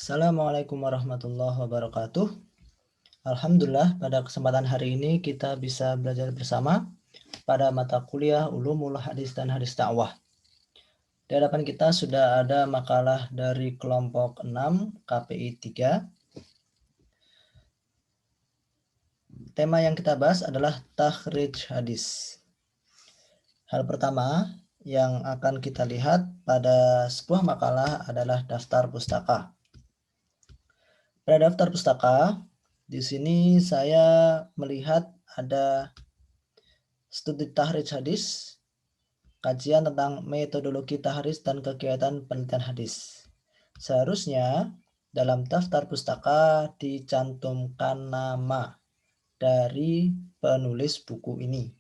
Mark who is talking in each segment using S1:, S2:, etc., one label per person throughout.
S1: Assalamualaikum warahmatullahi wabarakatuh. Alhamdulillah, pada kesempatan hari ini kita bisa belajar bersama pada mata kuliah Ulumul Hadis dan Hadis Dakwah. Di hadapan kita sudah ada makalah dari kelompok 6 KPI 3. Tema yang kita bahas adalah takhrij hadis. Hal pertama yang akan kita lihat pada sebuah makalah adalah daftar pustaka. Pada daftar pustaka, di sini saya melihat ada studi takhrij hadis, kajian tentang metodologi tahris dan kegiatan penelitian hadis. Seharusnya dalam daftar pustaka dicantumkan nama dari penulis buku ini.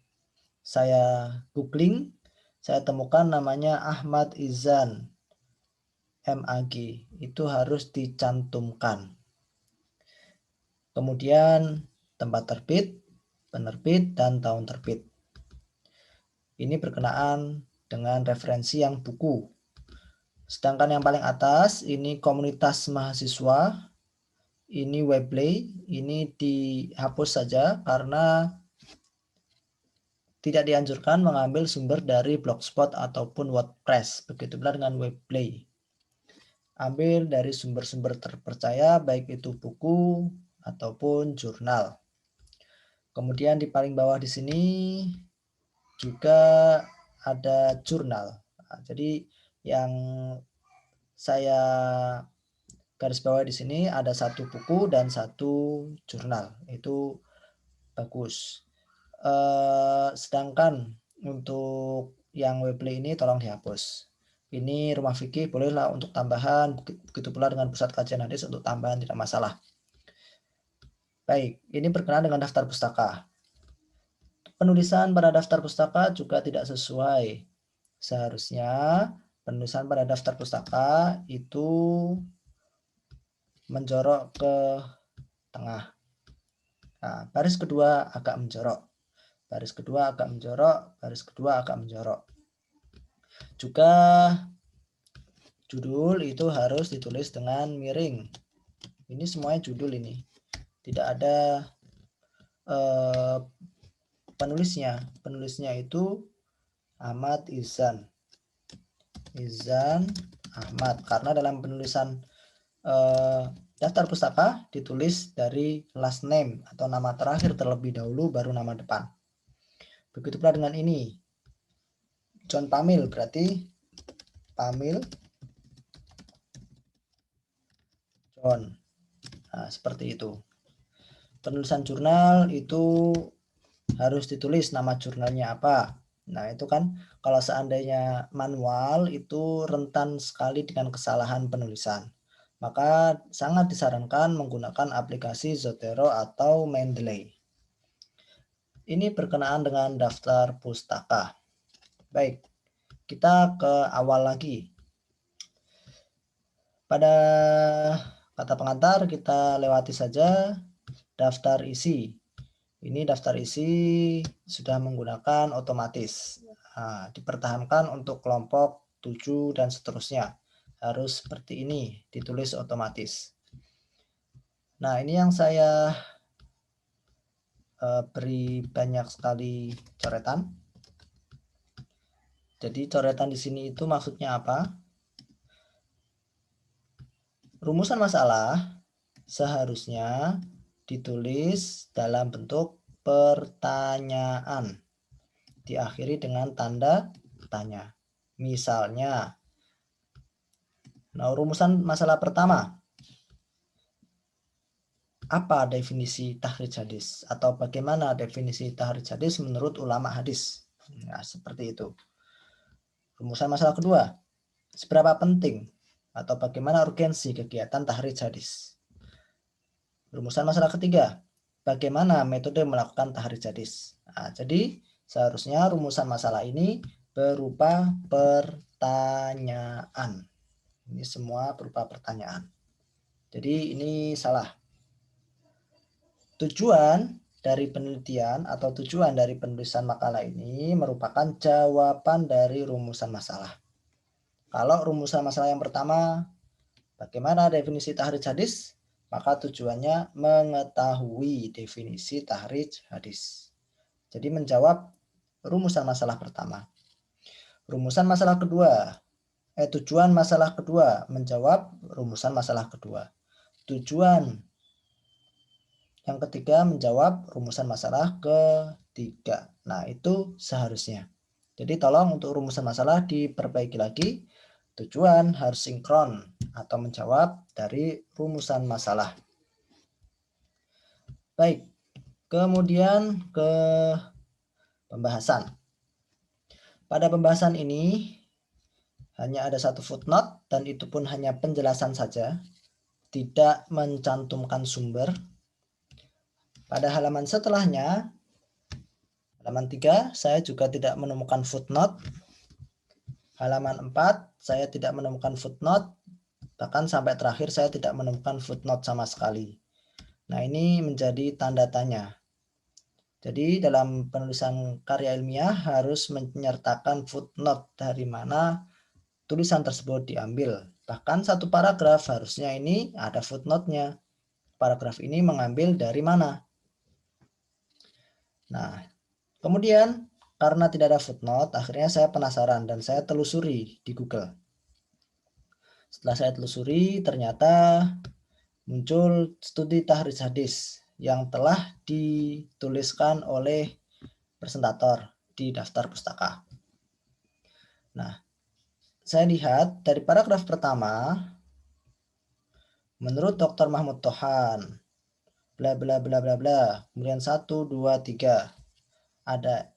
S1: Saya googling, saya temukan namanya Ahmad Izan MAG, itu harus dicantumkan. Kemudian tempat terbit, penerbit, dan tahun terbit. Ini berkenaan dengan referensi yang buku. Sedangkan yang paling atas ini komunitas mahasiswa, ini Webley, ini dihapus saja karena tidak dianjurkan mengambil sumber dari Blogspot ataupun WordPress. Begitu pula dengan Webley. Ambil dari sumber-sumber terpercaya, baik itu buku ataupun jurnal. Kemudian di paling bawah di sini juga ada jurnal. Nah, jadi yang saya garis bawah di sini ada satu buku dan satu jurnal, itu bagus. Sedangkan untuk yang Webley ini tolong dihapus. Ini Rumah Fikih bolehlah untuk tambahan, begitu pula dengan Pusat Kajian Hadis untuk tambahan, tidak masalah. Baik, ini berkenaan dengan daftar pustaka. Penulisan pada daftar pustaka juga tidak sesuai. Seharusnya penulisan pada daftar pustaka itu menjorok ke tengah. Nah, baris kedua agak menjorok. Baris kedua agak menjorok, baris kedua agak menjorok. Juga judul itu harus ditulis dengan miring. Ini semuanya judul ini. Tidak ada penulisnya. Penulisnya itu Ahmad Izan Ahmad, karena dalam penulisan daftar pustaka ditulis dari last name atau nama terakhir terlebih dahulu baru nama depan. Begitu pula dengan ini John Pamil, berarti Pamil John. Nah, seperti itu. Penulisan jurnal itu harus ditulis nama jurnalnya apa. Nah, itu kan kalau seandainya manual itu rentan sekali dengan kesalahan penulisan. Maka sangat disarankan menggunakan aplikasi Zotero atau Mendeley. Ini berkenaan dengan daftar pustaka. Baik, kita ke awal lagi. Pada kata pengantar kita lewati saja daftar isi. Ini daftar isi sudah menggunakan otomatis. Nah, dipertahankan untuk kelompok 7 dan seterusnya. Harus seperti ini, ditulis otomatis. Nah, ini yang saya beri banyak sekali coretan. Jadi coretan di sini itu maksudnya apa? Rumusan masalah seharusnya ditulis dalam bentuk pertanyaan, diakhiri dengan tanda tanya. Misalnya, nah, rumusan masalah pertama, apa definisi takhrij hadis atau bagaimana definisi takhrij hadis menurut ulama hadis? Nah, seperti itu. Rumusan masalah kedua, seberapa penting atau bagaimana urgensi kegiatan takhrij hadis? Rumusan masalah ketiga, bagaimana metode melakukan takhrij hadis? Nah, jadi seharusnya rumusan masalah ini berupa pertanyaan. Ini semua berupa pertanyaan. Jadi ini salah. Tujuan dari penelitian atau tujuan dari penulisan makalah ini merupakan jawaban dari rumusan masalah. Kalau rumusan masalah yang pertama Bagaimana definisi tahrij hadis? Maka tujuannya mengetahui definisi tahrij hadis. Jadi menjawab rumusan masalah pertama. Rumusan masalah kedua, tujuan masalah kedua, menjawab rumusan masalah kedua. Tujuan yang ketiga, menjawab rumusan masalah ketiga. Nah, itu seharusnya. Jadi tolong untuk rumusan masalah diperbaiki lagi. Tujuan harus sinkron atau menjawab dari rumusan masalah. Baik, kemudian ke pembahasan. Pada pembahasan ini hanya ada satu footnote dan itu pun hanya penjelasan saja, tidak mencantumkan sumber. Pada halaman setelahnya, halaman 3, saya juga tidak menemukan footnote. Halaman 4, saya tidak menemukan footnote. Bahkan sampai terakhir saya tidak menemukan footnote sama sekali. Nah, ini menjadi tanda tanya. Jadi dalam penulisan karya ilmiah harus menyertakan footnote dari mana tulisan tersebut diambil. Bahkan satu paragraf harusnya ini ada footnote-nya. Paragraf ini mengambil dari mana? Nah, kemudian karena tidak ada footnote, akhirnya saya penasaran dan saya telusuri di Google. Setelah saya telusuri, ternyata muncul studi tahrij hadis yang telah dituliskan oleh presentator di daftar pustaka. Nah, saya lihat dari paragraf pertama, menurut Dr. Mahmud Tohan, bla bla bla bla bla, kemudian 1, 2, 3, ada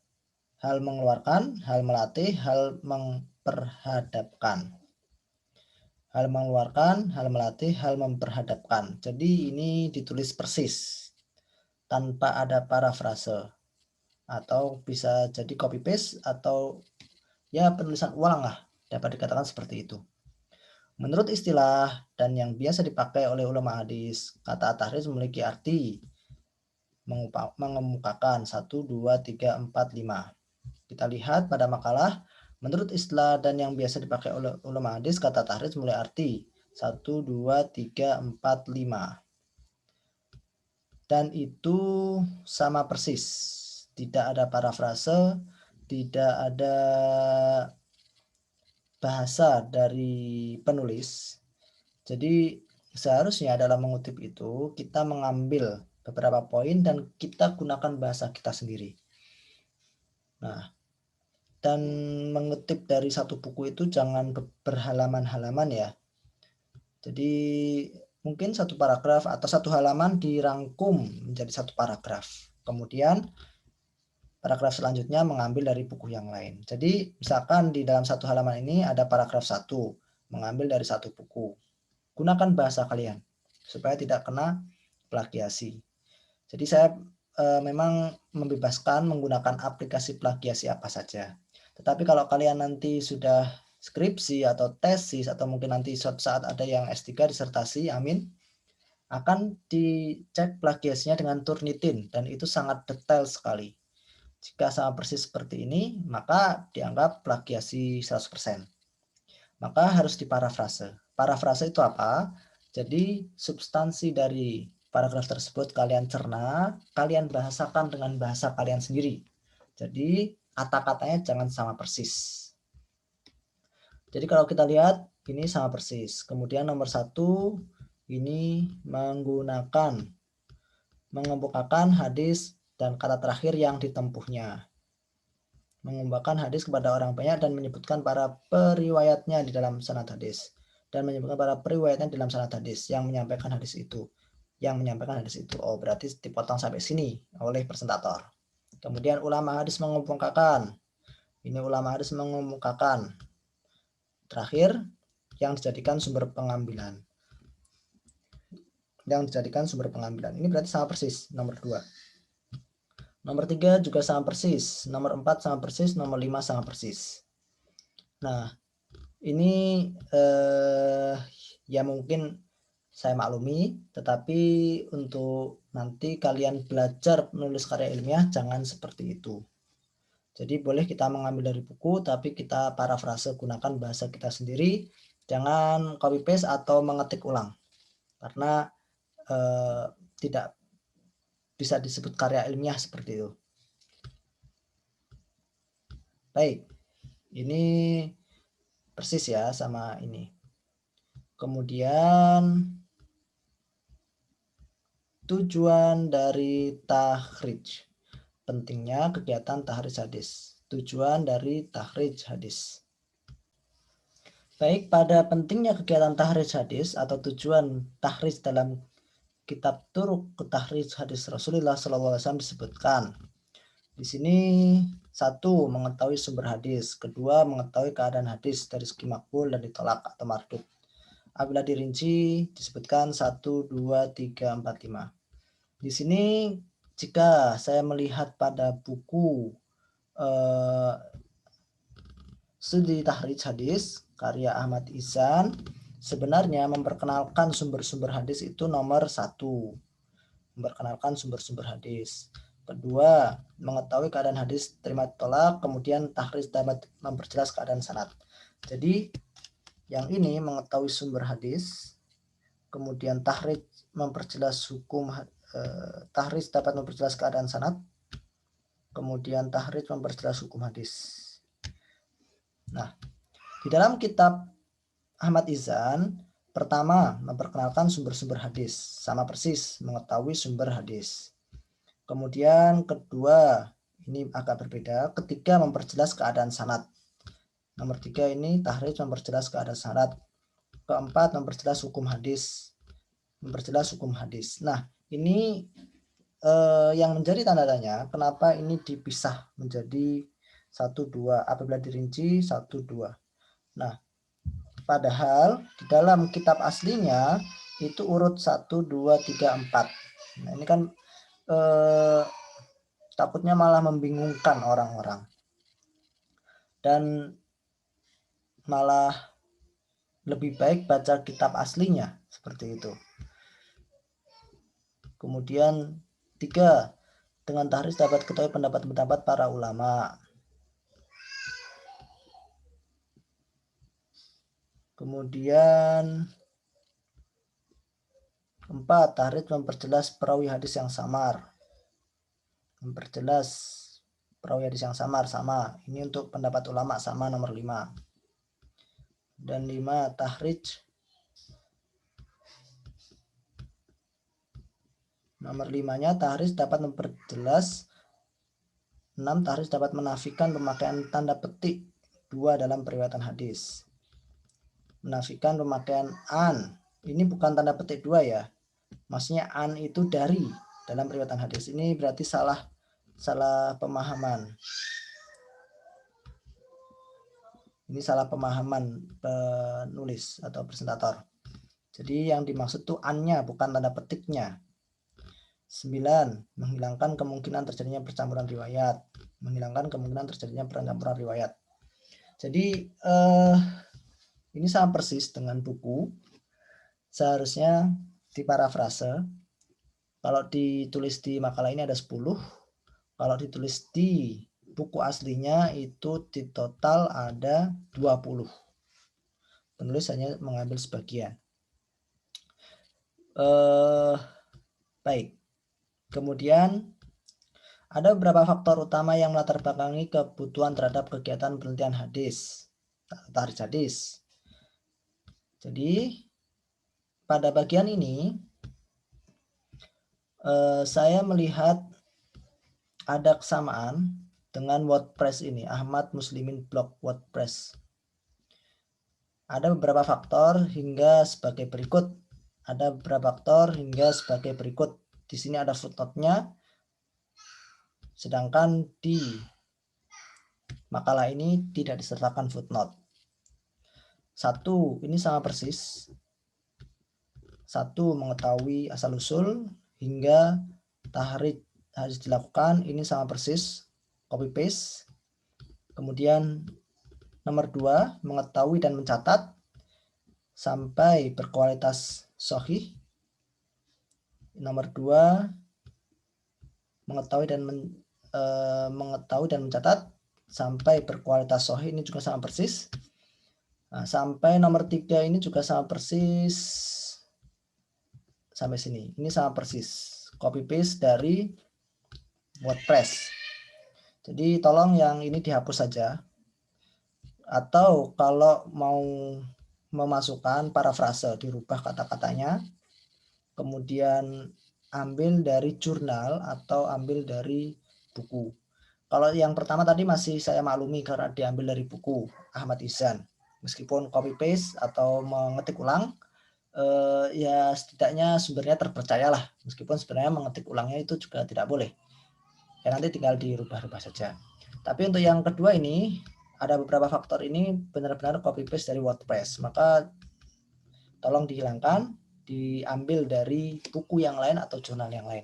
S1: hal mengeluarkan, hal melatih, hal memperhadapkan. Hal mengeluarkan, hal melatih, hal memperhadapkan. Jadi ini ditulis persis tanpa ada parafrase, atau bisa jadi copy paste atau ya penulisan ulang lah, dapat dikatakan seperti itu. Menurut istilah dan yang biasa dipakai oleh ulama hadis, kata tahrij memiliki arti mengemukakan 1, 2, 3, 4, 5. Kita lihat pada makalah, menurut istilah dan yang biasa dipakai oleh ulama hadis, kata tahrij memiliki arti 1, 2, 3, 4, 5. Dan itu sama persis. Tidak ada parafrase, tidak ada bahasa dari penulis. Jadi seharusnya dalam mengutip itu kita mengambil beberapa poin dan kita gunakan bahasa kita sendiri. Nah, dan mengutip dari satu buku itu jangan berhalaman-halaman ya. Jadi mungkin satu paragraf atau satu halaman dirangkum menjadi satu paragraf. Kemudian paragraf selanjutnya mengambil dari buku yang lain. Jadi misalkan di dalam satu halaman ini ada paragraf 1, mengambil dari satu buku. Gunakan bahasa kalian supaya tidak kena plagiasi. Jadi saya memang membebaskan menggunakan aplikasi plagiasi apa saja. Tetapi kalau kalian nanti sudah skripsi atau tesis atau mungkin nanti suatu saat ada yang S3 disertasi, amin, akan dicek plagiasinya dengan Turnitin dan itu sangat detail sekali. Jika sama persis seperti ini, maka dianggap plagiasi 100%. Maka harus diparafrase. Parafrase itu apa? Jadi substansi dari paragraf tersebut kalian cerna, kalian bahasakan dengan bahasa kalian sendiri. Jadi kata-katanya jangan sama persis. Jadi kalau kita lihat ini sama persis. Kemudian nomor 1 ini mengemukakan hadis dan kata terakhir yang ditempuhnya. Mengemukakan hadis kepada orang banyak dan menyebutkan para periwayatnya di dalam sanad hadis. Dan menyebutkan para periwayatnya di dalam sanad hadis yang menyampaikan hadis itu. Oh, berarti dipotong sampai sini oleh presentator. Kemudian ulama hadis mengemukakan. Ini ulama hadis mengemukakan. Terakhir, yang dijadikan sumber pengambilan. Ini berarti sama persis nomor 2. Nomor 3 juga sama persis, nomor 4 sama persis, nomor 5 sama persis. Nah, ini ya mungkin saya maklumi, tetapi untuk nanti kalian belajar menulis karya ilmiah jangan seperti itu. Jadi boleh kita mengambil dari buku, tapi kita parafrase, gunakan bahasa kita sendiri Jangan copy paste atau mengetik ulang, karena tidak bisa disebut karya ilmiah seperti itu. Baik, ini persis ya sama ini. Kemudian tujuan dari takhrij. Pentingnya kegiatan tahrij hadis. Tujuan dari takhrij hadis. Baik, pada pentingnya kegiatan tahrij hadis atau tujuan tahrij dalam kitab Turuq ke Tahrij Hadis Rasulullah SAW disebutkan. Di sini satu, mengetahui sumber hadis. Kedua, mengetahui keadaan hadis dari segi makbul dan ditolak atau mardud. Apabila dirinci disebutkan 1, 2, 3, 4, 5. Di sini jika saya melihat pada buku Studi Tahrij Hadis karya Ahmad Ihsan, sebenarnya memperkenalkan sumber-sumber hadis itu nomor 1. Memperkenalkan sumber-sumber hadis. Kedua, mengetahui keadaan hadis terima tolak, kemudian tahrij dapat memperjelas keadaan sanad. Jadi yang ini mengetahui sumber hadis, kemudian tahrij memperjelas hukum, tahrij dapat memperjelas keadaan sanad, kemudian tahrij memperjelas hukum hadis. Nah, di dalam kitab Ahmad Ihsan, pertama memperkenalkan sumber-sumber hadis, sama persis mengetahui sumber hadis. Kemudian kedua, ini agak berbeda, ketiga memperjelas keadaan sanad. Nomor 3 ini tahrij memperjelas keadaan sanad. Keempat memperjelas hukum hadis. Memperjelas hukum hadis. Nah, ini yang menjadi tanda tanya, kenapa ini dipisah menjadi 1, 2, apabila dirinci 1, 2. Nah, padahal di dalam kitab aslinya itu urut 1, 2, 3, 4. Nah, ini kan takutnya malah membingungkan orang-orang. Dan malah lebih baik baca kitab aslinya, seperti itu. Kemudian 3, dengan tahrij dapat ketahui pendapat-pendapat para ulama. Kemudian 4, tahrij memperjelas perawi hadis yang samar. Memperjelas perawi hadis yang samar, sama. Ini untuk pendapat ulama, sama nomor 5. Dan 5, tahrij nomor 5-nya tahrij dapat memperjelas. 6, tahrij dapat menafikan pemakaian tanda petik 2 dalam periwayatan hadis. Menafikan pemakaian an. Ini bukan tanda petik 2 ya. Maksudnya an itu dari dalam periwayatan hadis. Ini berarti salah pemahaman. Ini salah pemahaman penulis atau presentator. Jadi yang dimaksud tuh an-nya, bukan tanda petiknya. 9, menghilangkan kemungkinan terjadinya percampuran riwayat. Menghilangkan kemungkinan terjadinya percampuran riwayat. Jadi ini sama persis dengan buku. Seharusnya diparafrase. Kalau ditulis di makalah ini ada 10. Kalau ditulis di buku aslinya itu di total ada 20. Penulis hanya mengambil sebagian. Baik. Kemudian ada beberapa faktor utama yang melatar belakangi kebutuhan terhadap kegiatan penelitian hadis, tahrij hadis. Jadi pada bagian ini saya melihat ada kesamaan dengan WordPress ini, Ahmad Muslimin blog WordPress. Ada beberapa faktor hingga sebagai berikut. Ada beberapa faktor hingga sebagai berikut. Di sini ada footnote-nya. Sedangkan di makalah ini tidak disertakan footnote. 1, ini sama persis. 1, mengetahui asal-usul hingga tahrij harus dilakukan. Ini sama persis, copy paste. Kemudian nomor 2, mengetahui dan mencatat sampai berkualitas sahih. Nomor 2, mengetahui dan mencatat sampai berkualitas sahih. Ini juga sama persis. Nah, sampai nomor 3 ini juga sama persis sampai sini. Ini sama persis. Copy paste dari WordPress. Jadi tolong yang ini dihapus saja. Atau kalau mau memasukkan parafrase, dirubah kata-katanya, kemudian ambil dari jurnal atau ambil dari buku. Kalau yang pertama tadi masih saya maklumi karena diambil dari buku Ahmad Ihsan. Meskipun copy paste atau mengetik ulang, ya setidaknya sumbernya terpercayalah. Meskipun sebenarnya mengetik ulangnya itu juga tidak boleh. Ya nanti tinggal dirubah-rubah saja. Tapi untuk yang kedua ini, ada beberapa faktor ini benar-benar copy paste dari WordPress. Maka tolong dihilangkan, diambil dari buku yang lain atau jurnal yang lain.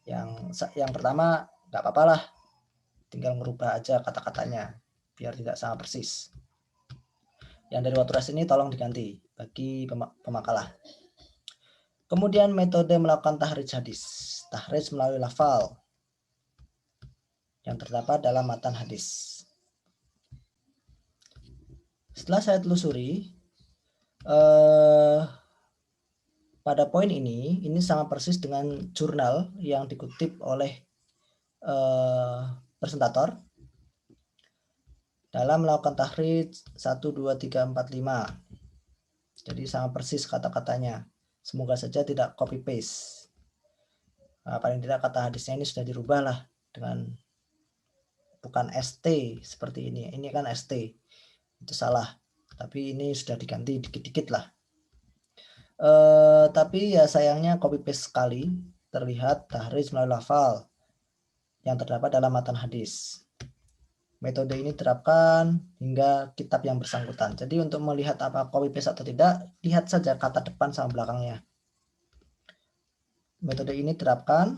S1: Yang pertama nggak apa-apa lah, tinggal merubah aja kata-katanya biar tidak sama persis. Yang dari WordPress ini tolong diganti bagi pemakalah. Kemudian metode melakukan tahrij hadis. Tahrij melalui lafal yang terdapat dalam matan hadis. Setelah saya telusuri, pada poin ini sama persis dengan jurnal yang dikutip oleh presentator dalam melakukan tahrij 1, 2, 3, 4, 5. Jadi sama persis kata-katanya. Semoga saja tidak copy paste. Nah, paling tidak kata hadisnya ini sudah dirubah lah dengan bukan ST seperti ini. Ini kan ST. Itu salah. Tapi ini sudah diganti dikit-dikit lah. Tapi ya sayangnya copy paste sekali terlihat tahrij melalui lafal yang terdapat dalam matan hadis. Metode ini diterapkan hingga kitab yang bersangkutan. Jadi untuk melihat apa copy paste atau tidak, lihat saja kata depan sama belakangnya. Metode ini terapkan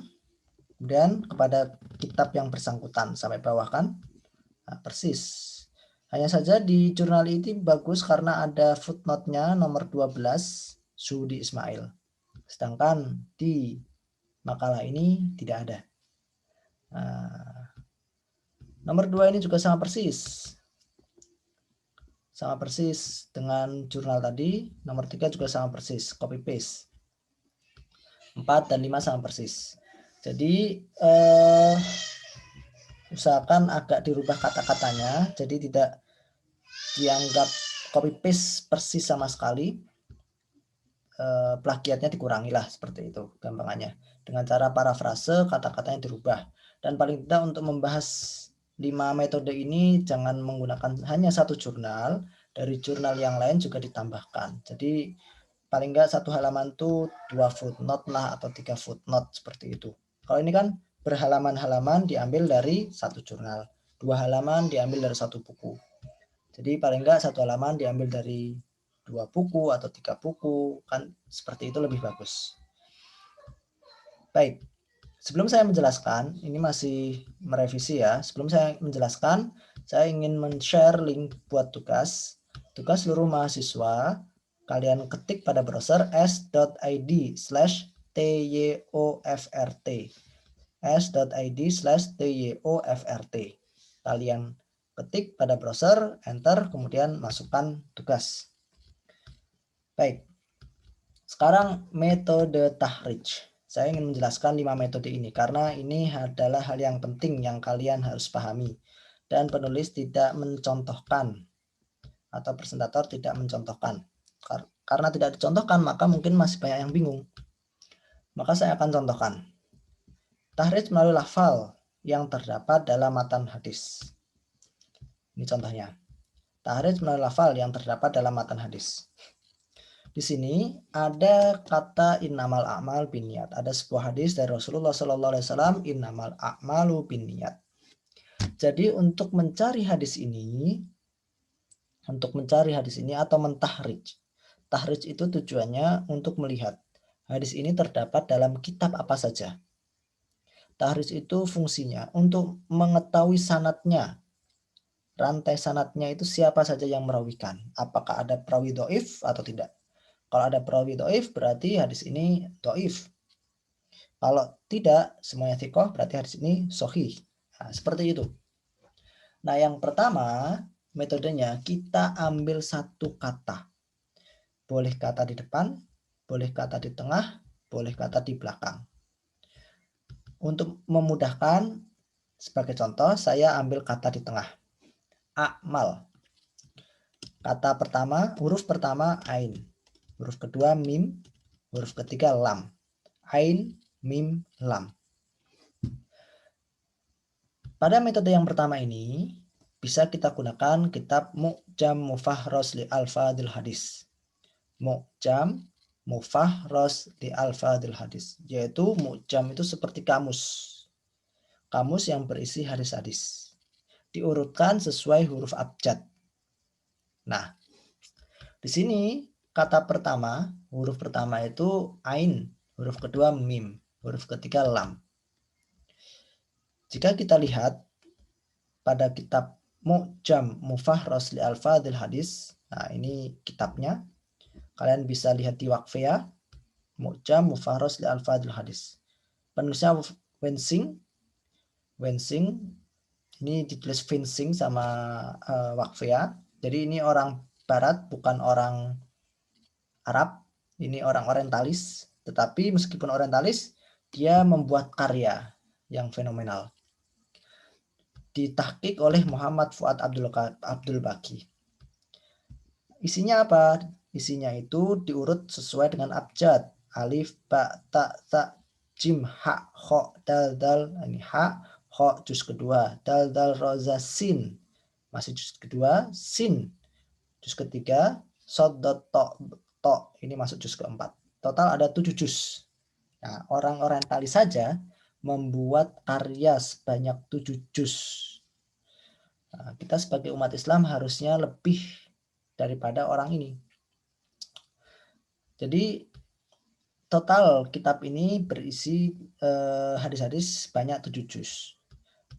S1: kemudian kepada kitab yang bersangkutan sampai bawah kan. Nah, persis. Hanya saja di jurnal ini bagus karena ada footnote-nya nomor 12 Suudi Ismail. Sedangkan di makalah ini tidak ada. Nah, nomor 2 ini juga sama persis. Sama persis dengan jurnal tadi. Nomor 3 juga sama persis, copy paste. 4 dan 5 sama persis. Jadi usahakan agak dirubah kata-katanya, jadi tidak dianggap copy paste persis sama sekali. Plagiatnya dikurangi lah, seperti itu gampangannya. Dengan cara parafrase, kata-katanya dirubah. Dan paling tidak untuk membahas 5 metode ini jangan menggunakan hanya satu jurnal, dari jurnal yang lain juga ditambahkan. Jadi paling enggak satu halaman tuh 2 footnote lah atau 3 footnote seperti itu. Kalau ini kan berhalaman-halaman diambil dari satu jurnal, 2 halaman diambil dari satu buku. Jadi paling enggak satu halaman diambil dari 2 buku atau 3 buku, kan seperti itu lebih bagus. Baik, sebelum saya menjelaskan, ini masih merevisi ya. Sebelum saya menjelaskan, saya ingin men-share link buat tugas seluruh mahasiswa. Kalian ketik pada browser s.id/tyofrt s.id/tyofrt. Kalian ketik pada browser, enter, kemudian masukkan tugas. Baik, sekarang metode tahrij. Saya ingin menjelaskan 5 metode ini karena ini adalah hal yang penting yang kalian harus pahami. Dan penulis tidak mencontohkan atau presentator tidak mencontohkan. Karena tidak dicontohkan maka mungkin masih banyak yang bingung. Maka saya akan contohkan. Tahrij melalui lafal yang terdapat dalam matan hadis. Ini contohnya. Tahrij melalui lafal yang terdapat dalam matan hadis. Di sini ada kata innamal a'mal binniyat. Ada sebuah hadis dari Rasulullah SAW, innamal a'malu binniyat. Jadi untuk mencari hadis ini atau mentahrij. Tahrij itu tujuannya untuk melihat hadis ini terdapat dalam kitab apa saja. Tahrij itu fungsinya untuk mengetahui sanadnya. Rantai sanadnya itu siapa saja yang merawikan. Apakah ada perawi dhaif atau tidak. Kalau ada perawi dhaif berarti hadis ini dhaif. Kalau tidak semuanya thiqah berarti hadis ini sahih. Nah, seperti itu. Nah, yang pertama metodenya kita ambil satu kata. Boleh kata di depan, boleh kata di tengah, boleh kata di belakang. Untuk memudahkan, sebagai contoh, saya ambil kata di tengah. Akmal. Kata pertama, huruf pertama ain. Huruf kedua mim, huruf ketiga lam. Ain, mim, lam. Pada metode yang pertama ini, bisa kita gunakan kitab Mu'jam Mufahros li Alfadil Hadis. Mu'jam Mufahros li Alfadil Hadis. Yaitu Mu'jam itu seperti kamus. Kamus yang berisi hadis-hadis. Diurutkan sesuai huruf abjad. Nah, di sini kata pertama, huruf pertama itu ain, huruf kedua mim, huruf ketiga lam. Jika kita lihat pada kitab Mu'jam Mufahros li Alfadil Hadis, nah ini kitabnya. Kalian bisa lihat di Waqfiyah, Mu'jam Mufahros li Alfadil Hadis. Penulisnya Wensing. Ini ditulis Wensing sama Waqfiyah. Jadi ini orang Barat, bukan orang Arab. Ini orang orientalis. Tetapi meskipun orientalis, dia membuat karya yang fenomenal. Ditahqiq oleh Muhammad Fuad Abdul Baqi. Isinya apa? Isinya itu diurut sesuai dengan abjad. Alif, ba, ta, sa, jim, ha, kho, dal, dal. Ini ha, kho, juz kedua. Dal, dal, roza, sin. Masih juz kedua. Sin, juz ketiga. Sod, dot, to. Ini masuk juz keempat. Total ada 7 juz. Nah, orang orientalis saja membuat karya sebanyak 7 juz. Nah, kita sebagai umat Islam harusnya lebih daripada orang ini. Jadi total kitab ini berisi hadis-hadis banyak 7 juz.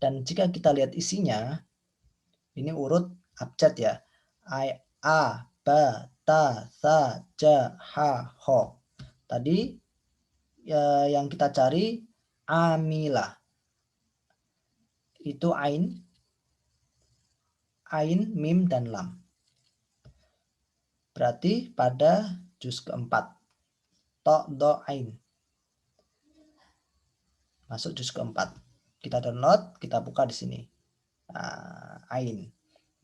S1: Dan jika kita lihat isinya, ini urut abjad ya. A, ba, ta, sa, ja, ha, ho. Tadi yang kita cari amilah. Itu ain, mim, dan lam. Berarti pada juz keempat. To, do, ain. Masuk juz keempat. Kita download, kita buka di sini. Ain,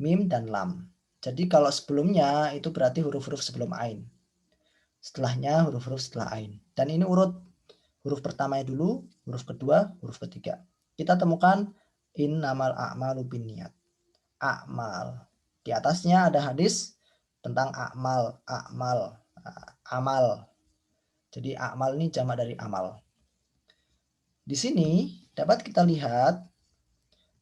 S1: mim, dan lam. Jadi kalau sebelumnya itu berarti huruf-huruf sebelum ain. Setelahnya huruf-huruf setelah ain. Dan ini urut. Huruf pertamanya dulu, huruf kedua, huruf ketiga. Kita temukan innamal a'malu binniyat. A'mal. Di atasnya ada hadis tentang amal. Jadi amal ini jamak dari amal. Di sini dapat kita lihat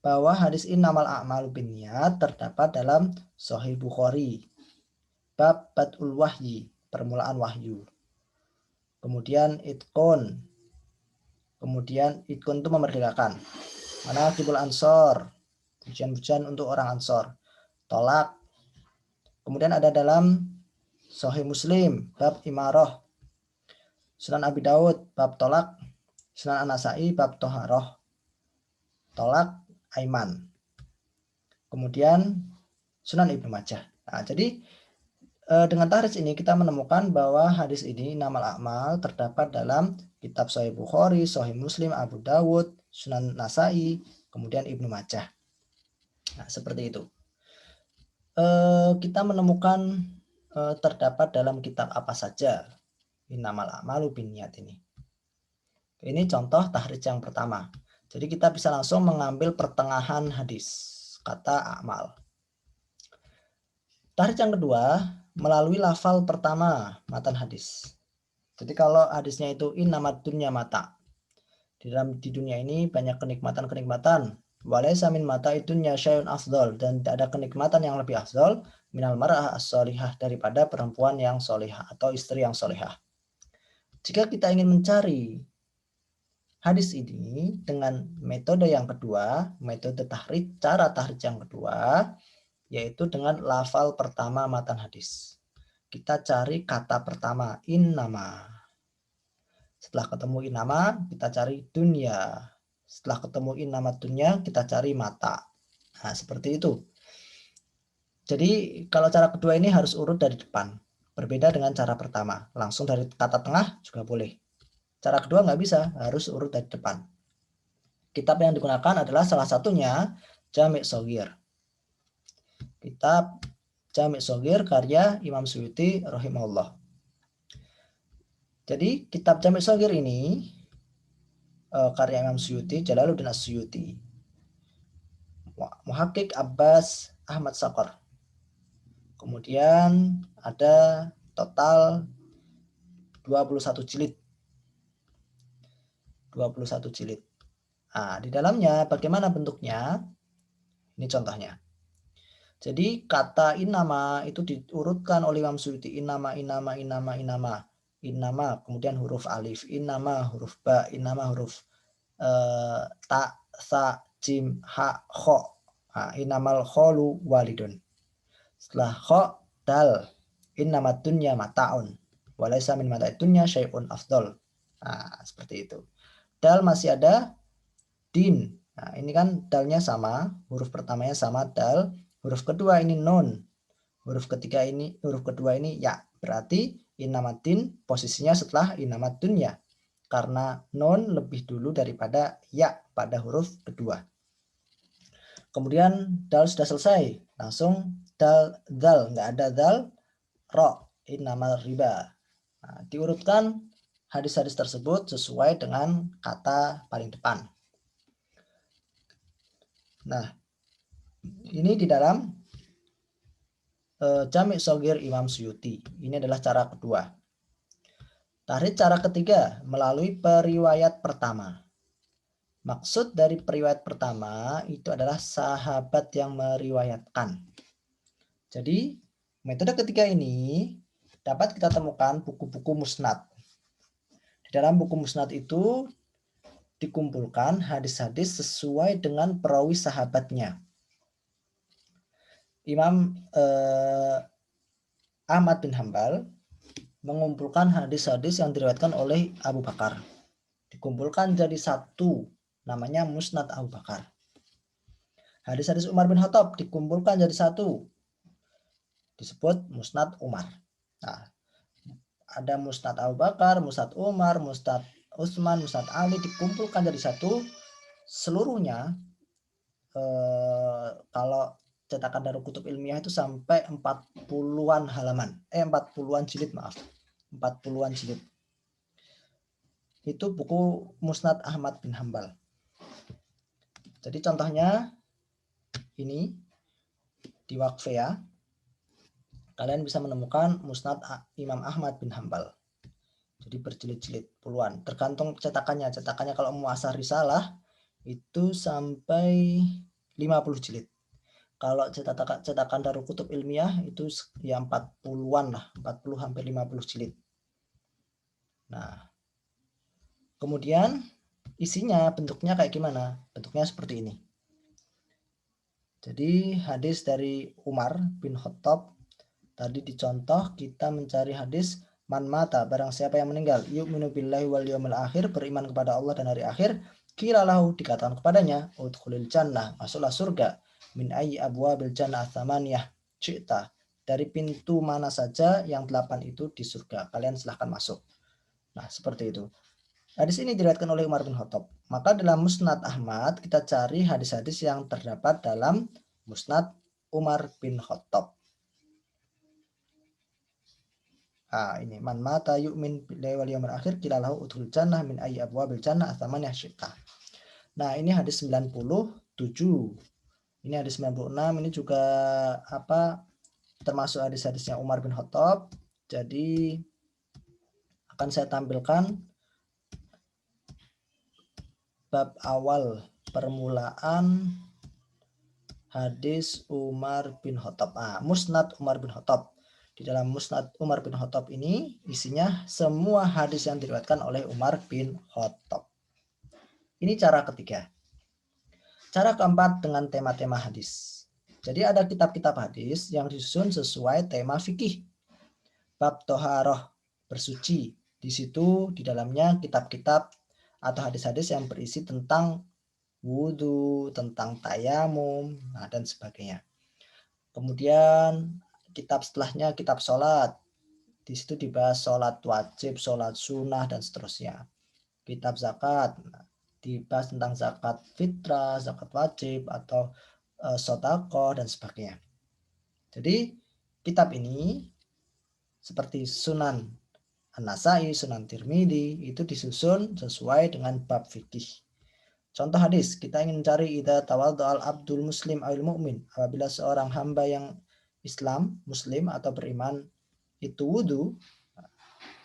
S1: bahwa hadis innamal a'malu binniyat terdapat dalam Sahih Bukhari. Bab Bad'ul Wahyi, permulaan wahyu. Kemudian Itqun. Kemudian Itqun itu memerdekakan. Manaqibul Ansor, pujian-pujian untuk orang Ansor. Tolak. Kemudian ada dalam Sahih Muslim, bab Imarah. Sunan Abi Daud, bab tolak. Sunan An-Nasai, bab toharoh. Tolak, aiman. Kemudian Sunan Ibnu Majah. Nah, jadi dengan tahrij ini kita menemukan bahwa hadis ini innamal a'mal terdapat dalam kitab Sahih Bukhari, Sahih Muslim, Abu Dawud, Sunan Nasai, kemudian Ibnu Majah. Nah, seperti itu. Kita menemukan terdapat dalam kitab apa saja innamal a'malu binniyat ini. Ini contoh tahrij yang pertama. Jadi kita bisa langsung mengambil pertengahan hadis kata a'mal. Tahrij yang kedua melalui lafal pertama matan hadis. Jadi kalau hadisnya itu innamad dunya mata. Di dunia ini banyak kenikmatan-kenikmatan. Walaysa min mata dunya syai'un afdal, dan tidak ada kenikmatan yang lebih afdal minal mar'ah as-solihah, daripada perempuan yang solihah atau istri yang solihah. Jika kita ingin mencari hadis ini dengan metode yang kedua, metode tahrij, cara tahrij yang kedua, yaitu dengan lafal pertama matan hadis. Kita cari kata pertama, innama. Setelah ketemu innama, kita cari dunya. Setelah ketemu innama dunya, kita cari mata. Nah, seperti itu. Jadi kalau cara kedua ini harus urut dari depan. Berbeda dengan cara pertama. Langsung dari kata tengah juga boleh. Cara kedua nggak bisa, harus urut dari depan. Kitab yang digunakan adalah salah satunya Jami' Shaghir. Kitab Jami' Shaghir karya Imam Suyuti rahimahullah. Jadi kitab Jami' Shaghir ini karya Imam Suyuti, Jalaluddin As-Suyuti. Muhakkik Abbas Ahmad Sakor. Kemudian ada total 21 jilid. 21 jilid. Nah, di dalamnya bagaimana bentuknya? Ini contohnya. Jadi kata inama itu diurutkan oleh Imam Suyuti. Inama. Inama, kemudian huruf alif. Inama, huruf ba. Inama, huruf ta, sa, jim, ha, kho. Nah, inamal kholu walidun. Setelah kho, dal. Innama dunya mata'un. Walaysa min mata'id dunya syai'un afdol. Nah, seperti itu. Dal masih ada din. Nah, ini kan dalnya sama, huruf pertamanya sama dal, huruf kedua ini nun. Huruf kedua ini ya. Berarti inamatin posisinya setelah inamat dunya. Karena nun lebih dulu daripada ya pada huruf kedua. Kemudian dal sudah selesai. Langsung dal, nggak ada dal, ro, innamal riba. Nah, diurutkan hadis-hadis tersebut sesuai dengan kata paling depan. Nah, ini di dalam Jami' Shaghir Imam Suyuti. Ini adalah cara kedua. Tahrir cara ketiga melalui periwayat pertama. Maksud dari periwayat pertama itu adalah sahabat yang meriwayatkan. Jadi metode ketiga ini dapat kita temukan buku-buku musnad. Di dalam buku musnad itu dikumpulkan hadis-hadis sesuai dengan perawi sahabatnya. Imam Ahmad bin Hambal mengumpulkan hadis-hadis yang diriwayatkan oleh Abu Bakar. Dikumpulkan jadi satu, namanya Musnad Abu Bakar. Hadis-hadis Umar bin Khattab dikumpulkan jadi satu, disebut Musnad Umar. Nah, ada Musnad Abu Bakar, Musnad Umar, Musnad Utsman, Musnad Ali dikumpulkan jadi satu. Seluruhnya kalau cetakan Darul Kutub Ilmiah itu sampai 40-an halaman. 40-an jilid, maaf. 40-an jilid. Itu buku Musnad Ahmad bin Hambal. Jadi contohnya ini di Waqfiyah. Kalian bisa menemukan Musnad Imam Ahmad bin Hambal. Jadi berjilid-jilid puluhan. Tergantung cetakannya. Cetakannya kalau muasar risalah itu sampai 50 jilid. Kalau cetakan Darul Kutub Ilmiah itu ya 40-an lah, 40 hampir 50 jilid. Nah, kemudian isinya bentuknya kayak gimana? Bentuknya seperti ini. Jadi hadis dari Umar bin Khattab tadi dicontoh, kita mencari hadis man mata, barang siapa yang meninggal yu'minu billahi wal yawmil akhir, beriman kepada Allah dan hari akhir, qila lahu, dikatakan kepadanya, udkhulil jannah, masuklah surga, min ayyi abwabil jannah tsamaniyah syi'ta, dari pintu mana saja yang 8 itu di surga, kalian silahkan masuk. Nah, seperti itu. Hadis ini diriwayatkan oleh Umar bin Khattab. Maka dalam Musnad Ahmad kita cari hadis-hadis yang terdapat dalam Musnad Umar bin Khattab. Nah, ini man mata yu'min billahi wal yawmil akhir qila lahu udkhul jannah min ayyi abwabil jannah atsamaniyah syi'ta. Nah, ini hadis 97. Ini hadis 96, ini juga termasuk hadis-hadisnya Umar bin Khattab. Jadi akan saya tampilkan bab awal permulaan hadis Umar bin Khattab. Musnad Umar bin Khattab. Di dalam Musnad Umar bin Khattab ini isinya semua hadis yang diriwayatkan oleh Umar bin Khattab. Ini cara ketiga. Cara keempat dengan tema-tema hadis. Jadi ada kitab-kitab hadis yang disusun sesuai tema fikih. Bab toharoh, bersuci. Di situ di dalamnya kitab-kitab atau hadis-hadis yang berisi tentang wudhu, tentang tayamum, dan sebagainya. Kemudian kitab setelahnya kitab sholat. Di situ dibahas sholat wajib, sholat sunnah, dan seterusnya. Kitab zakat, dibahas tentang zakat fitrah, zakat wajib, atau sodaqah, dan sebagainya. Jadi kitab ini seperti Sunan An-Nasai, Sunan Tirmidzi itu disusun sesuai dengan bab fikih. Contoh hadis, kita ingin mencari idza tawaddu'al abdul muslim awil mu'min. Apabila seorang hamba yang Islam, muslim atau beriman itu wudu,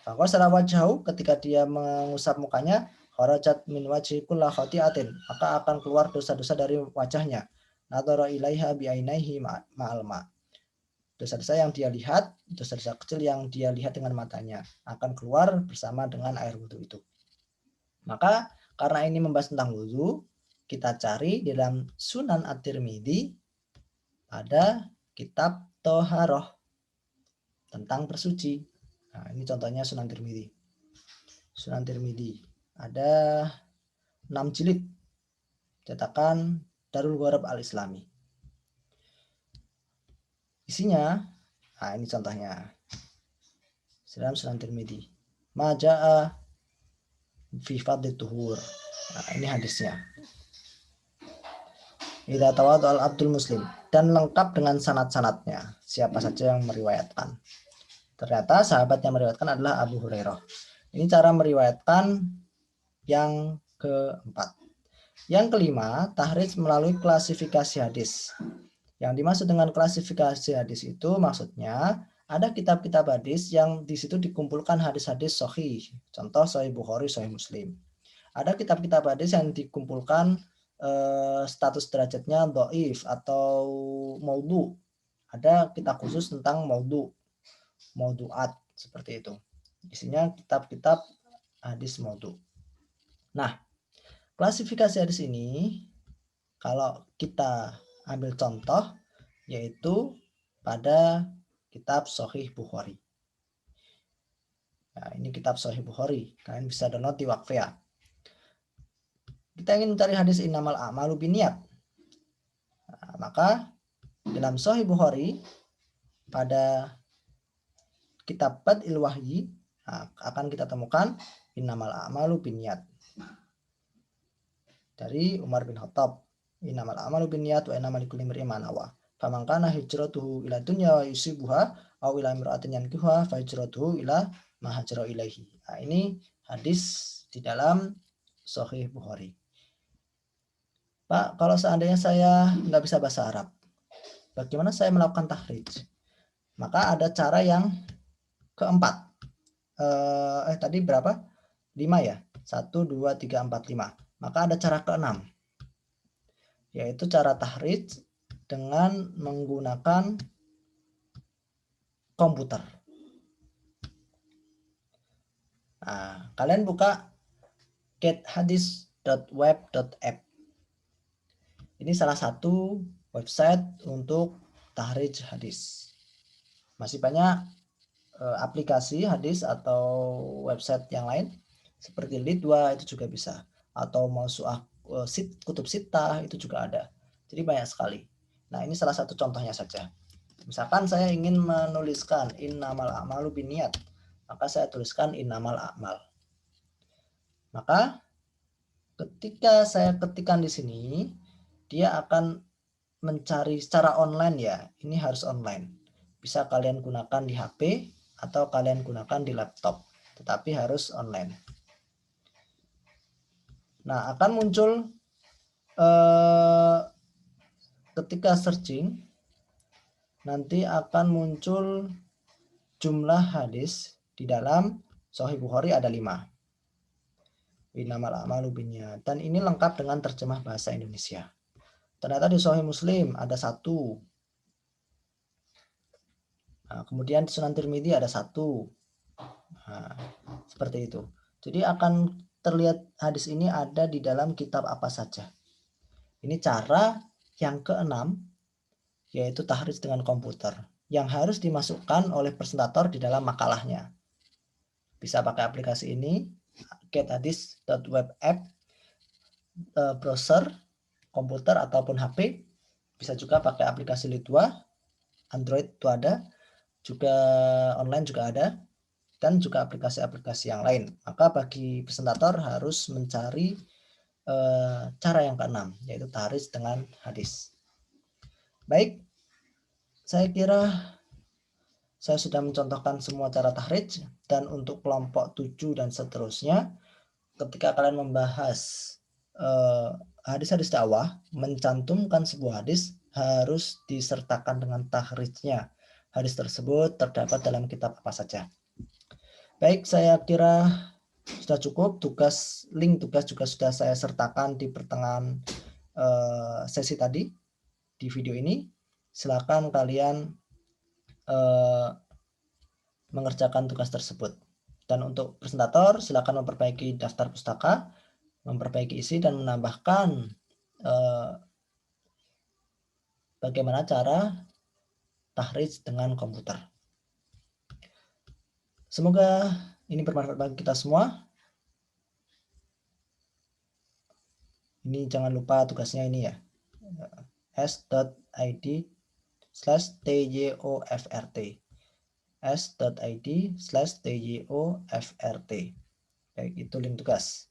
S1: faqasala wajhahu, ketika dia mengusap mukanya, kharajat min wajhi kullu khati'atin, maka akan keluar dosa-dosa dari wajahnya. Nadhara ilaiha bi'ainaihi ma'al ma. Dosa-dosa yang dia lihat, dosa-dosa kecil yang dia lihat dengan matanya akan keluar bersama dengan air wudu itu. Maka karena ini membahas tentang wudu, kita cari di dalam Sunan At-Tirmidzi pada kitab Toharoh tentang bersuci. Nah, ini contohnya Sunan Tirmidzi. Sunan Tirmidzi ada 6 jilid cetakan Darul Gharab Al-Islami. Isinya, nah ini contohnya. Dalam Sunan Tirmidzi. Maja'a fi fadli tuhur. Nah, ini hadisnya. Idza tawaddu'al abdul muslim, dan lengkap dengan sanad-sanadnya. Siapa saja yang meriwayatkan. Ternyata sahabat yang meriwayatkan adalah Abu Hurairah. Ini cara meriwayatkan yang keempat. Yang kelima, tahrij melalui klasifikasi hadis. Yang dimaksud dengan klasifikasi hadis itu maksudnya ada kitab-kitab hadis yang di situ dikumpulkan hadis-hadis sahih. Contoh Sahih Bukhari, Sahih Muslim. Ada kitab-kitab hadis yang dikumpulkan status derajatnya dhaif atau maudhu. Ada kitab khusus tentang maudhu, maudhu'at, seperti itu. Isinya kitab-kitab hadis maudhu. Nah, klasifikasi hadis ini kalau kita ambil contoh yaitu pada kitab Sahih Bukhari. Nah, ini kitab Sahih Bukhari. Kalian bisa download di Waqfiyah. Kita ingin mencari hadis innamal a'malu binniyat. Nah, maka dalam Sahih Bukhari pada kitab Bad'il Wahyi akan kita temukan innamal a'malu binniyat dari Umar bin Khattab. Innamal a'malu binniyat wa innamal likulli imri'in ma nawa. Faman kana hijratuhu ila dunya wa yusibuha aw ila imra'atin yankihuha fa hijratuhu ila ma hajara ilaihi. Nah, ini hadis di dalam Sahih Bukhari. Pak, kalau seandainya saya nggak bisa bahasa Arab, bagaimana saya melakukan tahrij? Maka ada cara yang keempat. Tadi berapa? 5 ya? 1, 2, 3, 4, 5. Maka ada cara keenam, yaitu cara tahrij dengan menggunakan komputer. Nah, kalian buka gethadis.web.app. Ini salah satu website untuk tahrij hadis. Masih banyak aplikasi hadis atau website yang lain seperti Lidwa itu juga bisa, atau Mausu'ah Kutub Sittah itu juga ada. Jadi banyak sekali. Nah, ini salah satu contohnya saja. Misalkan saya ingin menuliskan innamal a'malu binniyat, maka saya tuliskan innamal a'mal. Maka ketika saya ketikkan di sini, dia akan mencari secara online ya. Ini harus online. Bisa kalian gunakan di HP atau kalian gunakan di laptop, tetapi harus online. Nah, akan muncul ketika searching nanti akan muncul jumlah hadis di dalam Sahih Bukhari ada 5. Innamal a'malu binniyat. Dan ini lengkap dengan terjemah bahasa Indonesia. Ternyata di Sahih Muslim ada 1. Nah, kemudian di Sunan Tirmidzi ada 1. Nah, seperti itu. Jadi akan terlihat hadis ini ada di dalam kitab apa saja. Ini cara yang keenam, yaitu tahrij dengan komputer, yang harus dimasukkan oleh presentator di dalam makalahnya. Bisa pakai aplikasi ini, gethadis.web.app, browser, komputer ataupun HP. Bisa juga pakai aplikasi Lidwa, Android itu ada, juga online juga ada, dan juga aplikasi-aplikasi yang lain. Maka bagi presentator harus mencari cara yang keenam, yaitu tahrij dengan hadis. Baik, saya kira saya sudah mencontohkan semua cara tahrij, dan untuk kelompok 7 dan seterusnya, ketika kalian membahas hadis-hadis dakwah, mencantumkan sebuah hadis harus disertakan dengan tahrijnya. Hadis tersebut terdapat dalam kitab apa saja. Baik, saya kira sudah cukup. Link tugas juga sudah saya sertakan di pertengahan sesi tadi di video ini. Silakan kalian mengerjakan tugas tersebut. Dan untuk presentator, silakan memperbaiki daftar pustaka, memperbaiki isi, dan menambahkan bagaimana cara tahrij dengan komputer. Semoga ini bermanfaat bagi kita semua. Ini jangan lupa tugasnya ini ya, s.id/tjofrt, s.id/tjofrt. Baik, itu link tugas.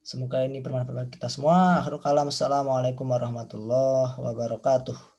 S1: Semoga ini bermanfaat bagi kita semua. Akhirul kalam, assalamualaikum warahmatullahi wabarakatuh.